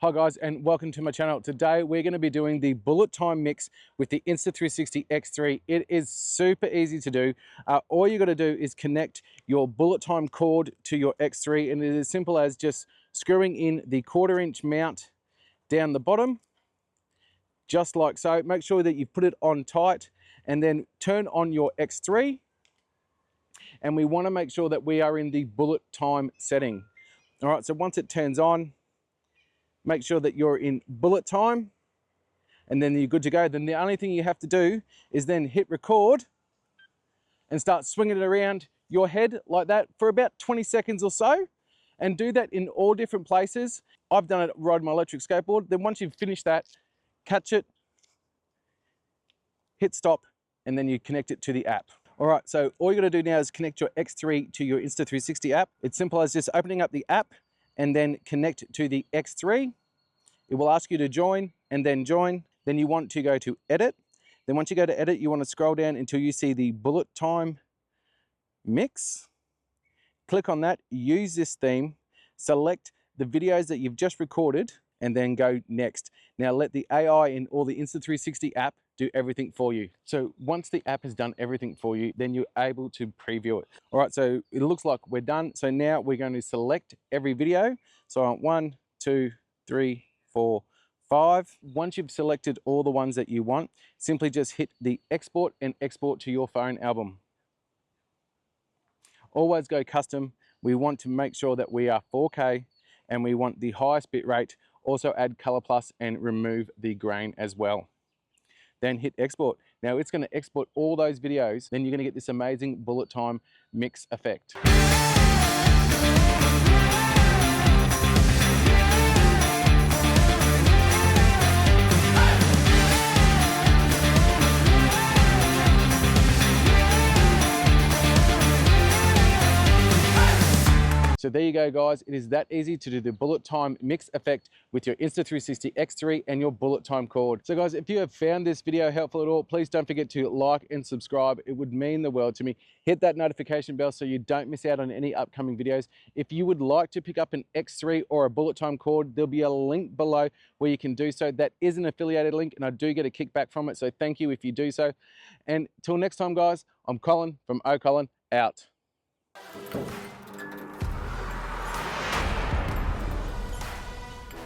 Hi guys, and welcome to my channel. Today we're going to be doing the bullet time mix with the Insta360 X3. It is super easy to do. All you got to do is connect your bullet time cord to your X3, and it is as simple as just screwing in the 1/4" mount down the bottom, just like so. Make sure that you put it on tight, and then turn on your X3. And we want to make sure that we are in the bullet time setting. All right, so once it turns on, make sure that you're in bullet time, and then you're good to go. Then the only thing you have to do is then hit record and start swinging it around your head like that for about 20 seconds or so, and do that in all different places. I've done it riding my electric skateboard. Then once you've finished that, catch it, hit stop, and then you connect it to the app. All right, so all you got to do now is connect your X3 to your Insta360 app. It's simple as just opening up the app and then connect to the X3. It will ask you to join, and then join. Then you want to go to edit. Then once you go to edit, you want to scroll down until you see the bullet time mix. Click on that, use this theme, select the videos that you've just recorded, and then go next. Now let the AI in or the Insta360 app do everything for you. So once the app has done everything for you, then you're able to preview it. All right, so it looks like we're done. So now we're going to select every video. So I want 1, 2, 3, 4, 5. Once you've selected all the ones that you want, simply just hit the export and export to your phone album. Always go custom. We want to make sure that we are 4K, and we want the highest bit rate. Also add color plus and remove the grain as well. Then hit export. Now it's going to export all those videos. Then you're going to get this amazing bullet time mix effect. So there you go, guys. It is that easy to do the bullet time mix effect with your Insta360 X3 and your bullet time cord. So guys, if you have found this video helpful at all, please don't forget to like and subscribe. It would mean the world to me. Hit that notification bell so you don't miss out on any upcoming videos. If you would like to pick up an X3 or a bullet time cord, there'll be a link below where you can do so. That is an affiliated link, and I do get a kickback from it. So thank you if you do so. And till next time, guys, I'm Colin from O'Colin, out.